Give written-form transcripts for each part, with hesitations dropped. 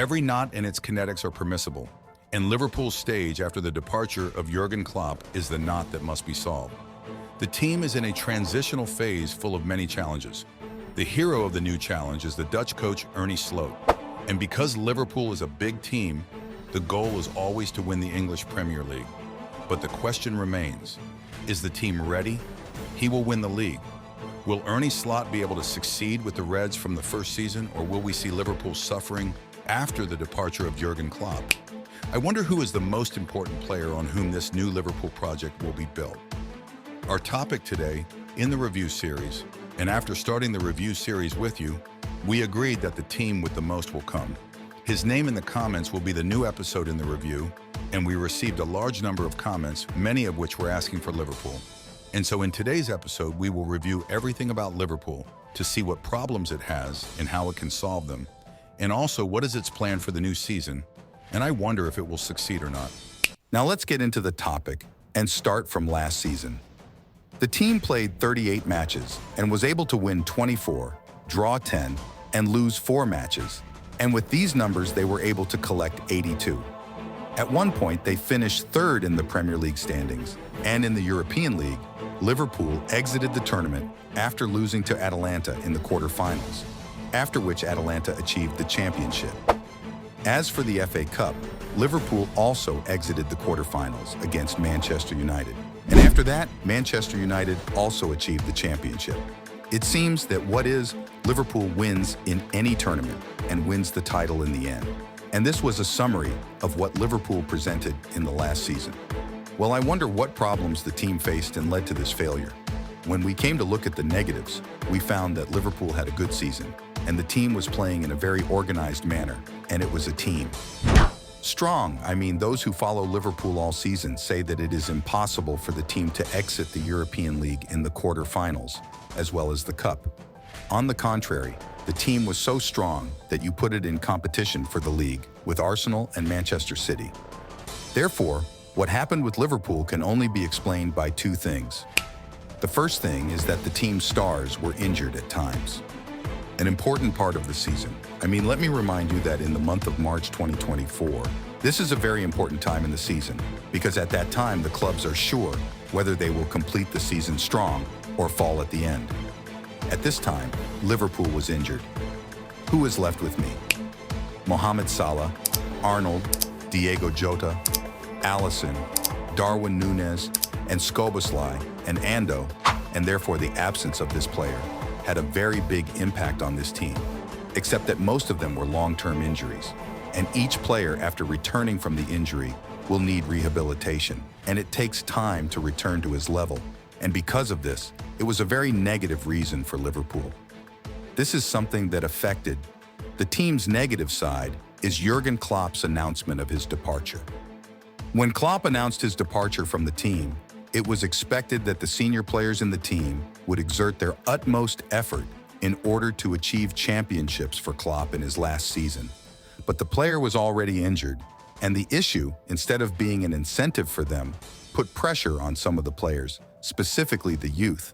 Every knot and its kinetics are permissible, and Liverpool's stage after the departure of Jurgen Klopp is the knot that must be solved. The team is in a transitional phase full of many challenges. The hero of the new challenge is the Dutch coach Arne Slot. And because Liverpool is a big team, the goal is always to win the English Premier League. But the question remains, is the team ready? He will win the league. Will Arne Slot be able to succeed with the Reds from the first season, or will we see Liverpool suffering after the departure of Jurgen Klopp? I wonder who is the most important player on whom this new Liverpool project will be built. Our topic today in the review series, and after starting the review series with you, we agreed that the team with the most will come. His name in the comments will be the new episode in the review, and we received a large number of comments, many of which were asking for Liverpool. And so in today's episode, we will review everything about Liverpool to see what problems it has and how it can solve them, and also what is its plan for the new season, and I wonder if it will succeed or not. Now let's get into the topic and start from last season. The team played 38 matches and was able to win 24, draw 10, and lose 4 matches. And with these numbers, they were able to collect 82. At one point, they finished third in the Premier League standings, and in the European League, Liverpool exited the tournament after losing to Atalanta in the quarterfinals, after which Atalanta achieved the championship. As for the FA Cup, Liverpool also exited the quarterfinals against Manchester United. And after that, Manchester United also achieved the championship. It seems that Liverpool wins in any tournament and wins the title in the end. And this was a summary of what Liverpool presented in the last season. Well, I wonder what problems the team faced and led to this failure. When we came to look at the negatives, we found that Liverpool had a good season, and the team was playing in a very organized manner, and it was a team. Strong, those who follow Liverpool all season say that it is impossible for the team to exit the European League in the quarterfinals, as well as the Cup. On the contrary, the team was so strong that you put it in competition for the league with Arsenal and Manchester City. Therefore, what happened with Liverpool can only be explained by 2 things. The first thing is that the team's stars were injured at times. An important part of the season. Let me remind you that in the month of March 2024, this is a very important time in the season, because at that time the clubs are sure whether they will complete the season strong or fall at the end. At this time, Liverpool was injured. Who is left with me? Mohamed Salah, Arnold, Diego Jota, Alisson, Darwin Núñez, and Szoboszlai, and Ando, and therefore the absence of this player had a very big impact on this team, except that most of them were long-term injuries, and each player after returning from the injury will need rehabilitation, and it takes time to return to his level, and because of this, it was a very negative reason for Liverpool. This is something that affected. The team's negative side is Jurgen Klopp's announcement of his departure. When Klopp announced his departure from the team, it was expected that the senior players in the team would exert their utmost effort in order to achieve championships for Klopp in his last season. But the player was already injured, and the issue, instead of being an incentive for them, put pressure on some of the players, specifically the youth.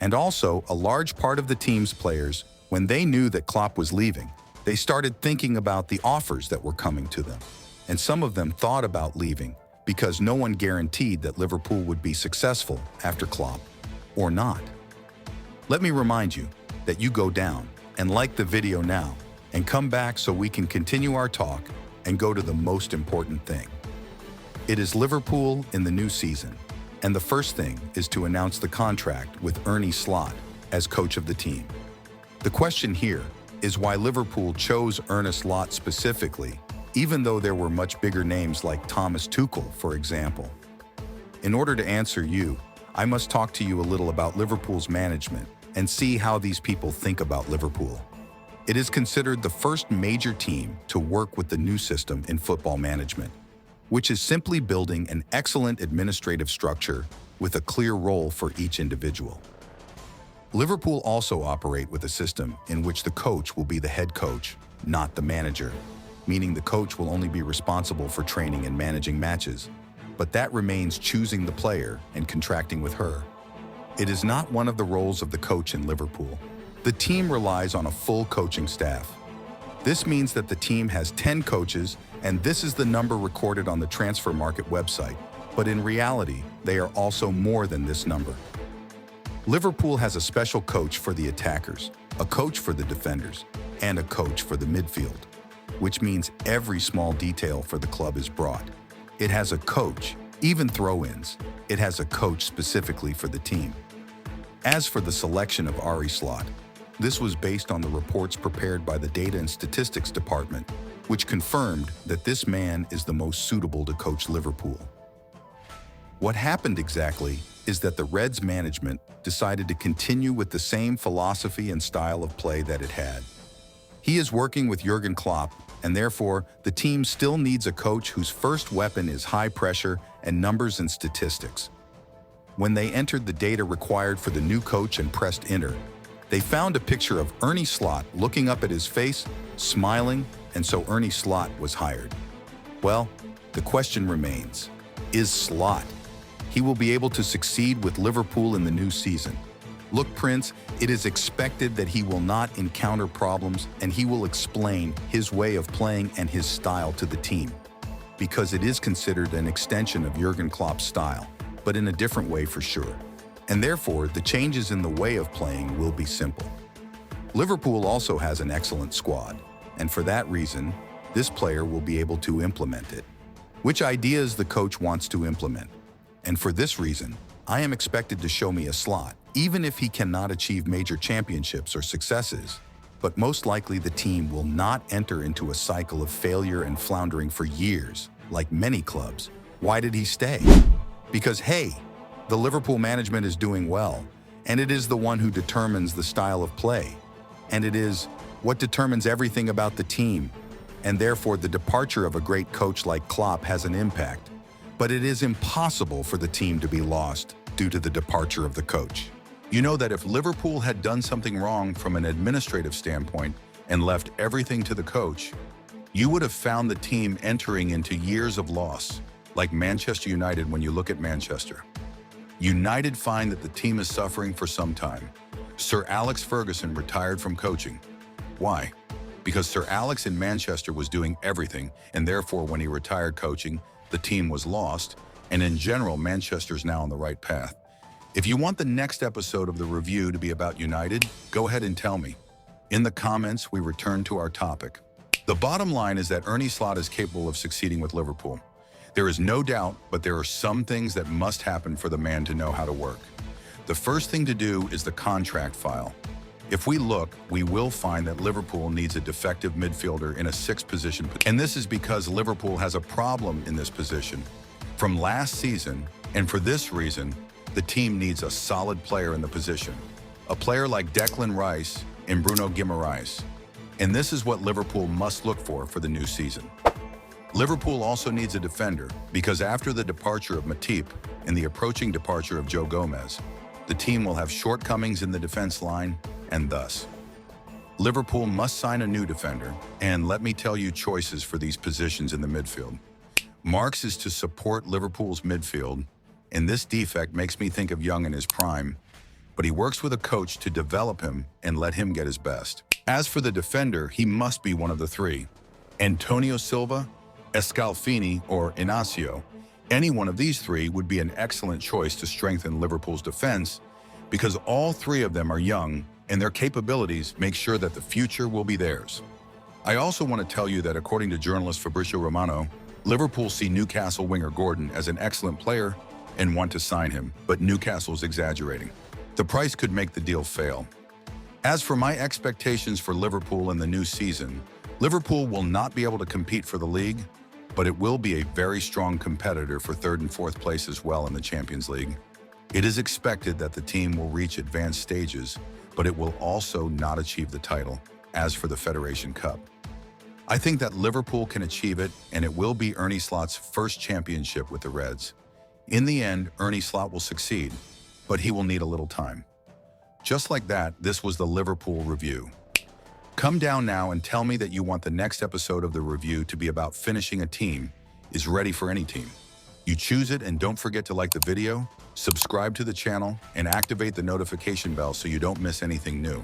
And also, a large part of the team's players, when they knew that Klopp was leaving, they started thinking about the offers that were coming to them. And some of them thought about leaving because no one guaranteed that Liverpool would be successful after Klopp, or not. Let me remind you that you go down and like the video now and come back so we can continue our talk and go to the most important thing. It is Liverpool in the new season, and the first thing is to announce the contract with Arne Slot as coach of the team. The question here is why Liverpool chose Arne Slot specifically, even though there were much bigger names like Thomas Tuchel, for example. In order to answer you, I must talk to you a little about Liverpool's management and see how these people think about Liverpool. It is considered the first major team to work with the new system in football management, which is simply building an excellent administrative structure with a clear role for each individual. Liverpool also operate with a system in which the coach will be the head coach, not the manager, meaning the coach will only be responsible for training and managing matches, but that remains choosing the player and contracting with her. It is not one of the roles of the coach in Liverpool. The team relies on a full coaching staff. This means that the team has 10 coaches, and this is the number recorded on the transfer market website. But in reality, they are also more than this number. Liverpool has a special coach for the attackers, a coach for the defenders, and a coach for the midfield, which means every small detail for the club is brought. It has a coach, even throw-ins. It has a coach specifically for the team. As for the selection of Arne Slot, this was based on the reports prepared by the Data and Statistics Department, which confirmed that this man is the most suitable to coach Liverpool. What happened exactly is that the Reds management decided to continue with the same philosophy and style of play that it had. He is working with Jurgen Klopp, and therefore the team still needs a coach whose first weapon is high pressure and numbers and statistics. When they entered the data required for the new coach and pressed enter, they found a picture of Arne Slot looking up at his face, smiling, and so Arne Slot was hired. Well, the question remains, is Slot? He will be able to succeed with Liverpool in the new season. Look, Prince, it is expected that he will not encounter problems and he will explain his way of playing and his style to the team, because it is considered an extension of Jurgen Klopp's style, but in a different way for sure. And therefore, the changes in the way of playing will be simple. Liverpool also has an excellent squad, and for that reason, this player will be able to implement it. Which ideas the coach wants to implement? And for this reason, I am expected to show me a Slot, even if he cannot achieve major championships or successes. But most likely the team will not enter into a cycle of failure and floundering for years, like many clubs. Why did he stay? Because, hey, the Liverpool management is doing well, and it is the one who determines the style of play. And it is what determines everything about the team. And therefore, the departure of a great coach like Klopp has an impact. But it is impossible for the team to be lost due to the departure of the coach. You know that if Liverpool had done something wrong from an administrative standpoint and left everything to the coach, you would have found the team entering into years of loss, like Manchester United when you look at Manchester. United find that the team is suffering for some time. Sir Alex Ferguson retired from coaching. Why? Because Sir Alex in Manchester was doing everything, and therefore when he retired coaching, the team was lost, and in general, Manchester's now on the right path. If you want the next episode of the review to be about United, go ahead and tell me. In the comments, we return to our topic. The bottom line is that Arne Slot is capable of succeeding with Liverpool. There is no doubt, but there are some things that must happen for the man to know how to work. The first thing to do is the contract file. If we look, we will find that Liverpool needs a defective midfielder in a sixth position, and this is because Liverpool has a problem in this position from last season, and for this reason, the team needs a solid player in the position, a player like Declan Rice and Bruno Guimaraes, and this is what Liverpool must look for the new season. Liverpool also needs a defender because after the departure of Matip and the approaching departure of Joe Gomez, the team will have shortcomings in the defense line, and thus, Liverpool must sign a new defender, and let me tell you choices for these positions in the midfield. Marks is to support Liverpool's midfield, and this defect makes me think of Young in his prime, but he works with a coach to develop him and let him get his best. As for the defender, he must be one of the three. Antonio Silva, Escalfini, or Inacio. Any one of these three would be an excellent choice to strengthen Liverpool's defense because all three of them are young and their capabilities make sure that the future will be theirs. I also want to tell you that according to journalist Fabrizio Romano, Liverpool see Newcastle winger Gordon as an excellent player and want to sign him, but Newcastle's exaggerating. The price could make the deal fail. As for my expectations for Liverpool in the new season, Liverpool will not be able to compete for the league, but it will be a very strong competitor for third and fourth place as well in the Champions League. It is expected that the team will reach advanced stages, but it will also not achieve the title. As for the Federation Cup, I think that Liverpool can achieve it, and it will be Arne Slot's first championship with the Reds. In the end, Arne Slot will succeed, but he will need a little time. Just like that, this was the Liverpool review. Come down now and tell me that you want the next episode of the review to be about finishing a team is ready for any team. You choose it, and don't forget to like the video, subscribe to the channel, and activate the notification bell so you don't miss anything new.